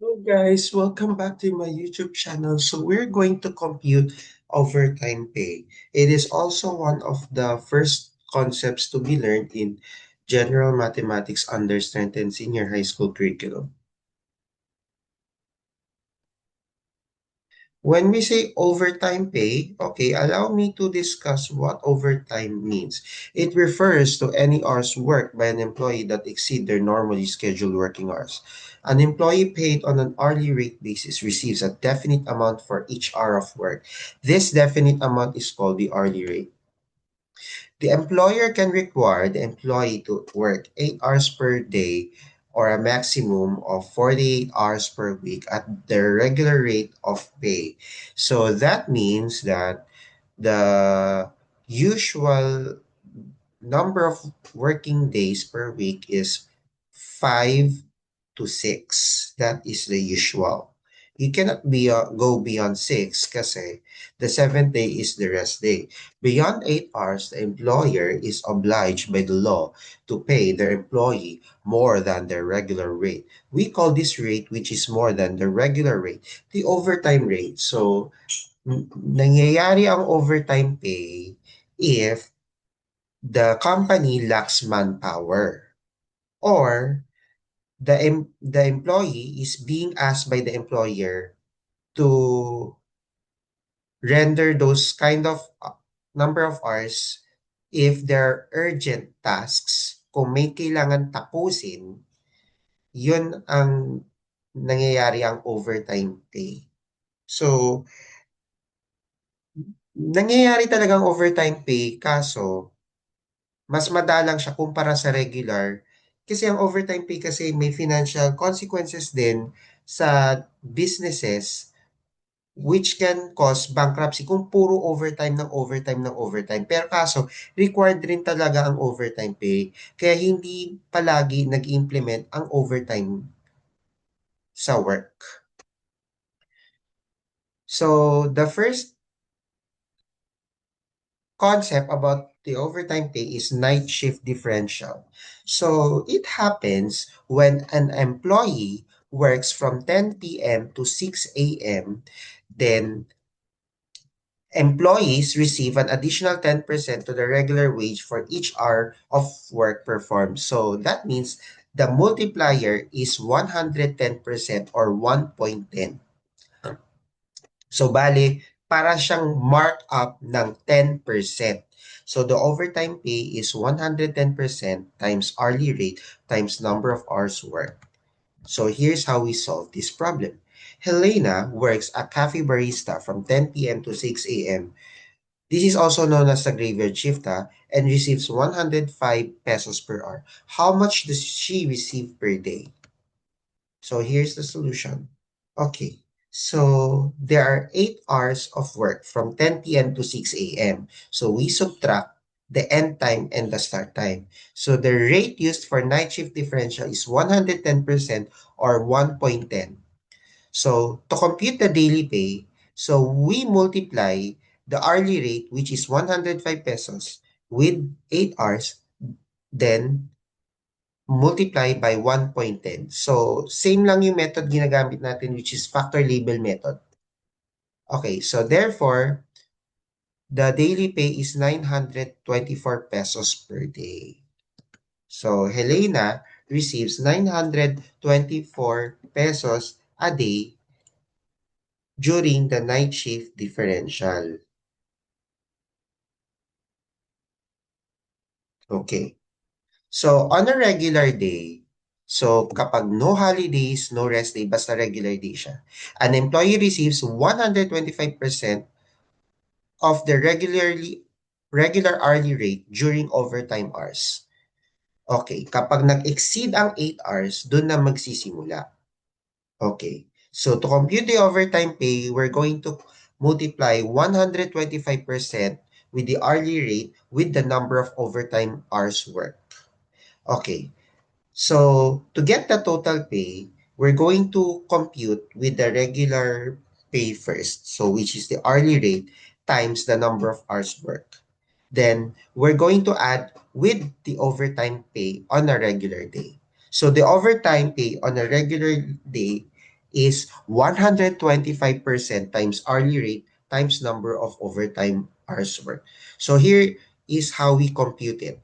Hello guys, welcome back to my YouTube channel. So we're going to compute overtime pay. It is also one of the first concepts to be learned in general mathematics under strength and senior high school curriculum. When we say overtime pay, okay, allow me to discuss what overtime means. It refers to any hours worked by an employee that exceed their normally scheduled working hours. An employee paid on an hourly rate basis receives a definite amount for each hour of work. This definite amount is called the hourly rate. The employer can require the employee to work 8 hours per day or a maximum of 48 hours per week at the regular rate of pay. So that means that the usual number of working days per week is 5 to 6. That is the usual. You cannot go beyond 6 kasi the seventh day is the rest day. Beyond 8 hours, the employer is obliged by the law to pay their employee more than their regular rate. We call this rate, which is more than the regular rate, the overtime rate. So, nangyayari ang overtime pay if the company lacks manpower or the employee is being asked by the employer to render those kind of number of hours if they're urgent tasks. Kung may kailangan tapusin, yun ang nangyayari ang overtime pay. So, nangyayari talagang overtime pay kaso mas madalang siya kumpara sa regular kasi ang overtime pay kasi may financial consequences din sa businesses which can cause bankruptcy kung puro overtime ng overtime ng overtime. Pero kaso, required rin talaga ang overtime pay. Kaya hindi palagi nag-implement ang overtime sa work. So, the first concept about the overtime pay is night shift differential. So it happens when an employee works from 10 p.m. to 6 a.m., then employees receive an additional 10% to the regular wage for each hour of work performed. So that means the multiplier is 110% or 1.10. So, bale, para siyang markup ng 10%. So, the overtime pay is 110% times hourly rate times number of hours worked. So, here's how we solve this problem. Helena works a cafe barista from 10 p.m. to 6 a.m. This is also known as the graveyard shift and receives 105 pesos per hour. How much does she receive per day? So, here's the solution. Okay. So there are 8 hours of work from 10 p.m. to 6 a.m. So we subtract the end time and the start time. So the rate used for night shift differential is 110% or 1.10. So to compute the daily pay, so we multiply the hourly rate, which is 105 pesos, with 8 hours, then multiply by 1.10. So, same lang yung method ginagamit natin which is factor label method. Okay, so therefore, the daily pay is 924 pesos per day. So, Helena receives 924 pesos a day during the night shift differential. Okay. So, on a regular day, so kapag no holidays, no rest day, basta regular day siya, an employee receives 125% of the regular hourly rate during overtime hours. Okay, kapag nag-exceed ang 8 hours, doon na magsisimula. Okay, so to compute the overtime pay, we're going to multiply 125% with the hourly rate with the number of overtime hours worked. Okay, so to get the total pay, we're going to compute with the regular pay first. So which is the hourly rate times the number of hours worked. Then we're going to add with the overtime pay on a regular day. So the overtime pay on a regular day is 125% times hourly rate times number of overtime hours worked. So here is how we compute it.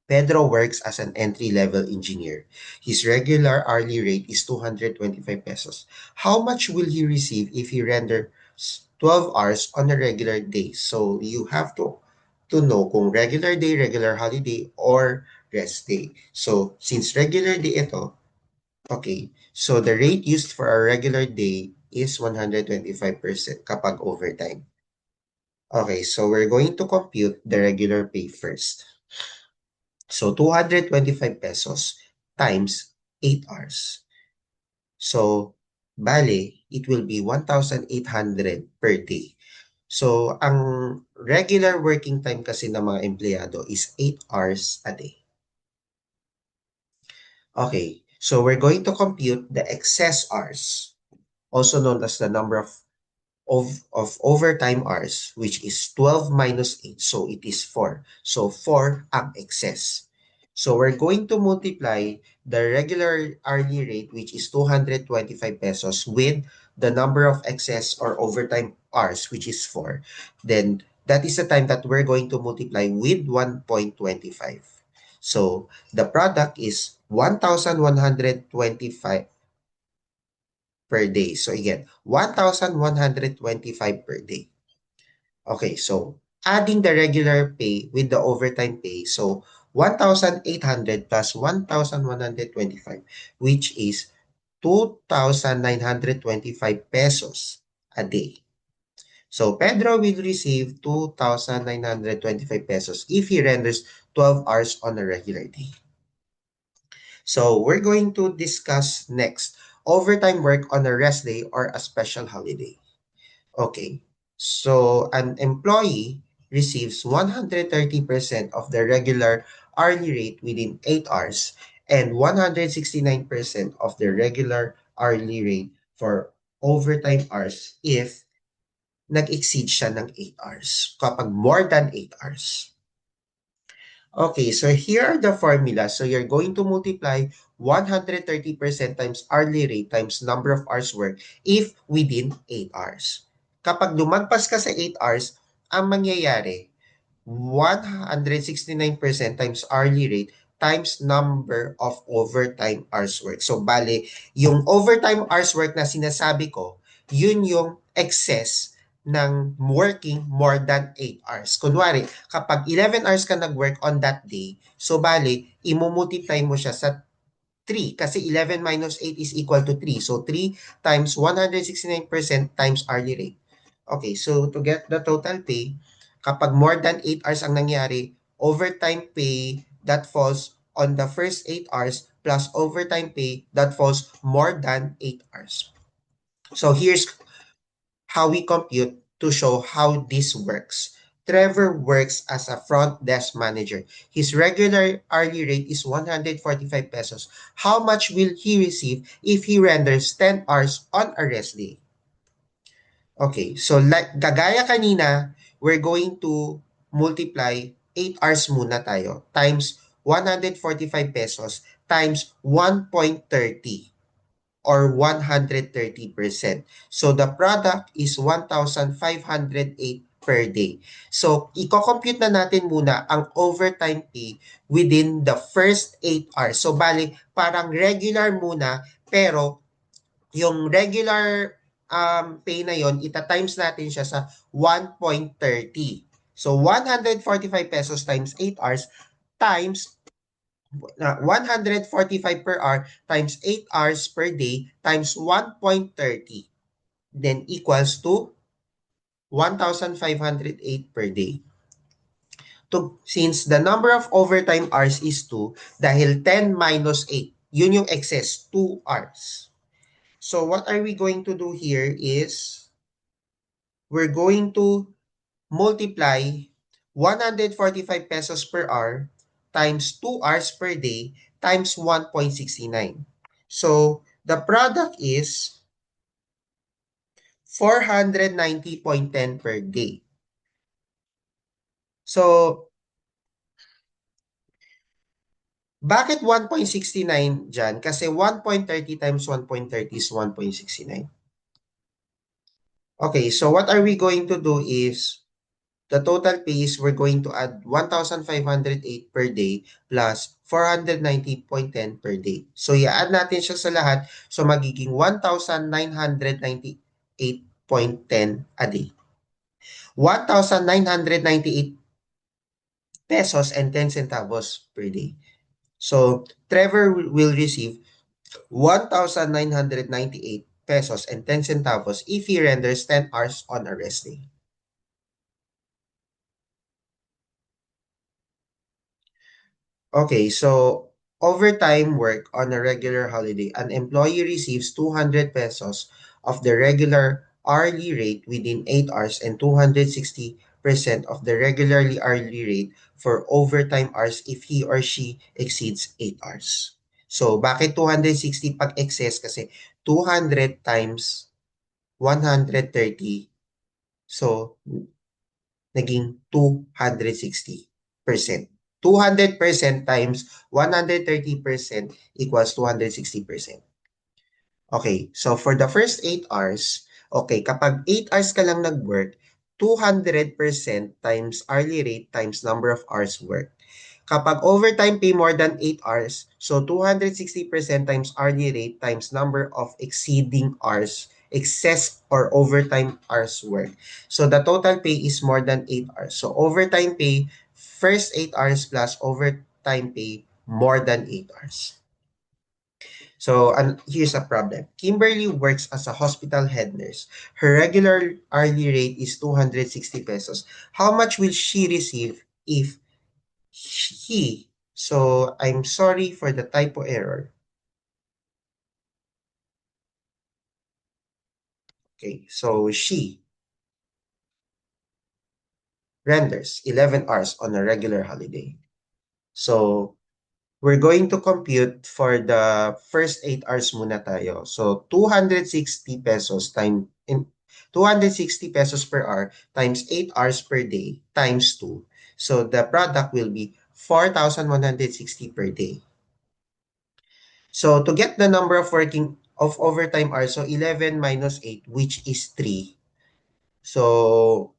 Pedro works as an entry-level engineer. His regular hourly rate is 225 pesos. How much will he receive if he renders 12 hours on a regular day? So you have to know kung regular day, regular holiday, or rest day. So since regular day ito, okay, so the rate used for a regular day is 125% kapag overtime. Okay, so we're going to compute the regular pay first. So 225 pesos times 8 hours. So, bale, it will be 1,800 per day. So, ang regular working time kasi ng mga empleyado is 8 hours a day. Okay, so we're going to compute the excess hours, also known as the number of overtime hours, which is 12 minus 8. So it is 4. So 4 ang excess. So we're going to multiply the regular hourly rate, which is 225 pesos, with the number of excess or overtime hours, which is 4. Then that is the time that we're going to multiply with 1.25. So the product is 1,125 per day. So again, 1,125 per day. Okay, so adding the regular pay with the overtime pay, so 1,800 plus 1,125, which is 2,925 pesos a day. So Pedro will receive 2,925 pesos if he renders 12 hours on a regular day. So we're going to discuss next overtime work on a rest day or a special holiday. Okay. So an employee receives 130% of the regular hourly rate within 8 hours and 169% of the regular hourly rate for overtime hours if nag-exceed siya ng 8 hours. Kapag more than 8 hours. Okay, so here are the formula. So you're going to multiply 130% times hourly rate times number of hours work if within 8 hours. Kapag lumagpas ka sa 8 hours, ang mangyayari, 169% times hourly rate times number of overtime hours work. So, bale, yung overtime hours work na sinasabi ko, yun yung excess ng working more than 8 hours. Kunwari, kapag 11 hours ka nag-work on that day, so bale, imumultiply mo siya sa 3 kasi 11 minus 8 is equal to 3. So 3 times 169% times hourly rate. Okay, so to get the total pay, kapag more than 8 hours ang nangyari, overtime pay that falls on the first 8 hours plus overtime pay that falls more than 8 hours. So here's how we compute to show how this works. Trevor works as a front desk manager. His regular hourly rate is 145 pesos. How much will he receive if he renders 10 hours on a rest day? Okay, so like kagaya kanina, we're going to multiply 8 hours muna tayo times 145 pesos times 1.30 or 130%. So the product is 1,508 per day. So i-compute na natin muna ang overtime pay within the first 8 hours. So bali, parang regular muna, pero yung regular pay na yon, ita-times natin siya sa 1.30. So 145 pesos times 8 hours times 145 per hour times 8 hours per day times 1.30 then equals to 1,508 per day. Since the number of overtime hours is 2, dahil 10 minus 8, yun yung excess, 2 hours. So what are we going to do here is we're going to multiply 145 pesos per hour times 2 hours per day times 1.69. So, the product is 490.10 per day. So, Bakit 1.69 dyan? Kasi 1.30 times 1.30 is 1.69. Okay, so what are we going to do is the total pay is we're going to add 1,508 per day plus 490.10 per day. So, i-add natin siya sa lahat. So, magiging 1,998.10 a day. 1,998 pesos and 10 centavos per day. So, Trevor will receive 1,998 pesos and 10 centavos if he renders 10 hours on a rest day. Okay, so overtime work on a regular holiday, an employee receives 200 pesos of the regular hourly rate within 8 hours and 260% of the regularly hourly rate for overtime hours if he or she exceeds 8 hours. So, bakit 260 pag excess? Kasi 200 times 130. So, naging 260%. 200% times 130% equals 260%. Okay, so for the first 8 hours, okay, kapag 8 hours ka lang nag-work, 200% times hourly rate times number of hours work. Kapag overtime pay more than 8 hours, so 260% times hourly rate times number of exceeding hours, excess or overtime hours work. So the total pay is more than 8 hours. So overtime pay, first 8 hours plus overtime pay more than 8 hours. So, and here's a problem. Kimberly works as a hospital head nurse. Her regular hourly rate is 260 pesos. How much will she receive if he, so I'm sorry for the typo error. Okay, so she renders 11 hours on a regular holiday. So we're going to compute for the first 8 hours muna tayo. So 260 pesos time in 260 pesos per hour times 8 hours per day times 2. So the product will be 4,160 per day. So to get the number of working of overtime hours, so 11 minus 8, which is 3. So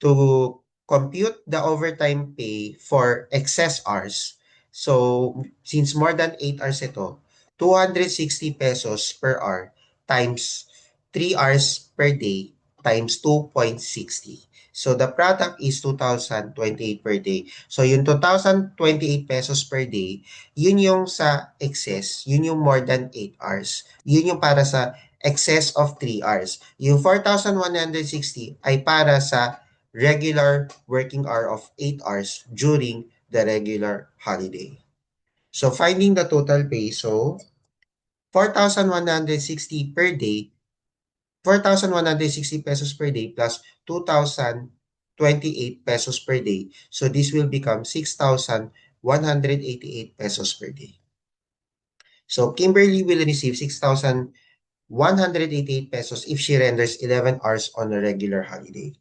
to compute the overtime pay for excess hours, so since more than 8 hours ito, 260 pesos per hour times 3 hours per day times 2.60. So the product is 2,028 per day. So yung 2,028 pesos per day, yun yung sa excess, yun yung more than 8 hours. Yun yung para sa excess of 3 hours. Yung 4,160 ay para sa regular working hour of 8 hours during the regular holiday. So finding the total pay, so 4,160 per day, 4,160 pesos per day plus 2,028 pesos per day. So this will become 6,188 pesos per day. So Kimberly will receive 6,188 pesos if she renders 11 hours on a regular holiday.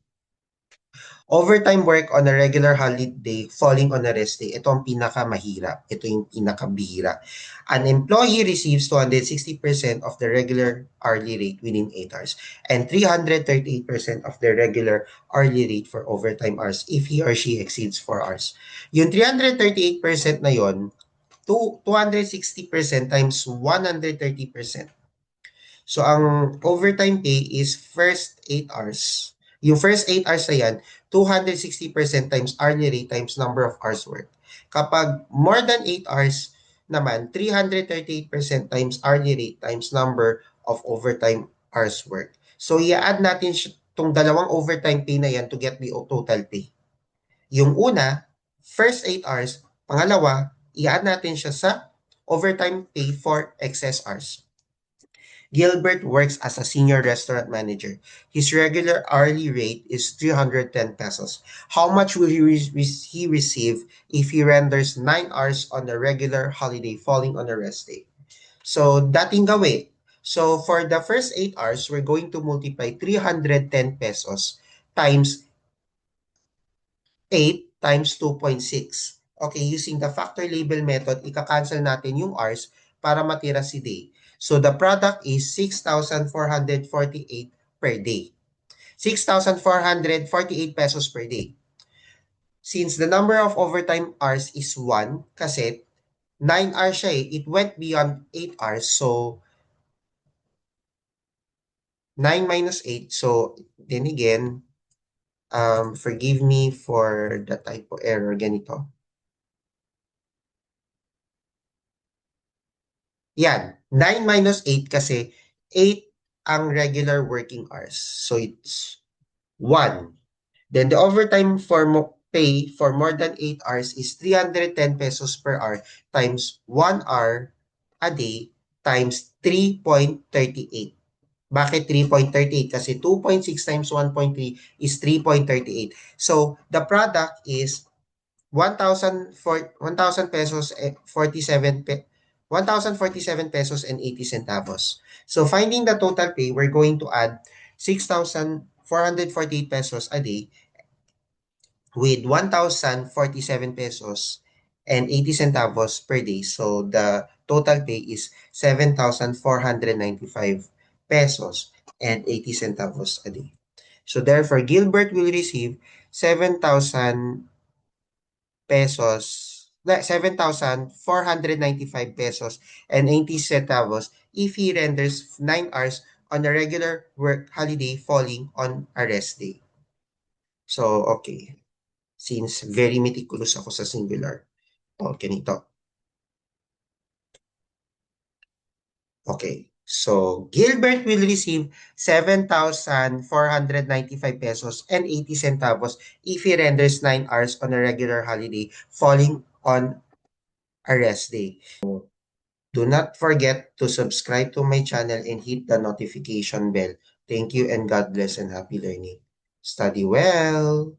Overtime work on a regular holiday falling on a rest day, ito ang pinakamahirap. Ito yung pinakabihira. An employee receives 260% of the regular hourly rate within 8 hours and 338% of the regular hourly rate for overtime hours if he or she exceeds 4 hours. Yung 338% na yon, 260% times 130%. So, ang overtime pay is first 8 hours. Yung first 8 hours na yan, 260% times hourly rate times number of hours worked. Kapag more than 8 hours naman, 338% times hourly rate times number of overtime hours worked. So, i-add natin itong dalawang overtime pay na yan to get the total pay. Yung una, first 8 hours. Pangalawa, i-add natin siya sa overtime pay for excess hours. Gilbert works as a senior restaurant manager. His regular hourly rate is 310 pesos. How much will he receive if he renders 9 hours on a regular holiday falling on a rest day? So, dating gawi. So, for the first 8 hours, we're going to multiply 310 pesos times 8 times 2.6. Okay, using the factor label method, ika-cancel natin yung hours para matira si day. So the product is 6,448 per day. 6,448 pesos per day. Since the number of overtime hours is 1, kasi 9 hours siya eh, it went beyond 8 hours. So 9 minus 8. So then again, forgive me for the typo error, ganito. Yan, 9 minus 8 kasi 8 ang regular working hours. So it's 1. Then the overtime for pay for more than 8 hours is 310 pesos per hour times 1 hour a day times 3.38. Bakit 3.38? Kasi 2.6 times 1.3 is 3.38. So the product is 1,000 pesos 1,047 pesos and 80 centavos. So finding the total pay, we're going to add 6,448 pesos a day with 1,047 pesos and 80 centavos per day. So the total pay is 7,495 pesos and 80 centavos a day. So therefore, Gilbert will receive 7,000 pesos, 7,495 pesos and 80 centavos if he renders 9 hours on a regular work holiday falling on a rest day. So, okay. Since very meticulous ako sa singular. O, ganito. Okay. So, Gilbert will receive 7,495 pesos and 80 centavos if he renders 9 hours on a regular holiday falling on a rest day. Do not forget to subscribe to my channel and hit the notification bell. Thank you and God bless and happy learning. Study well.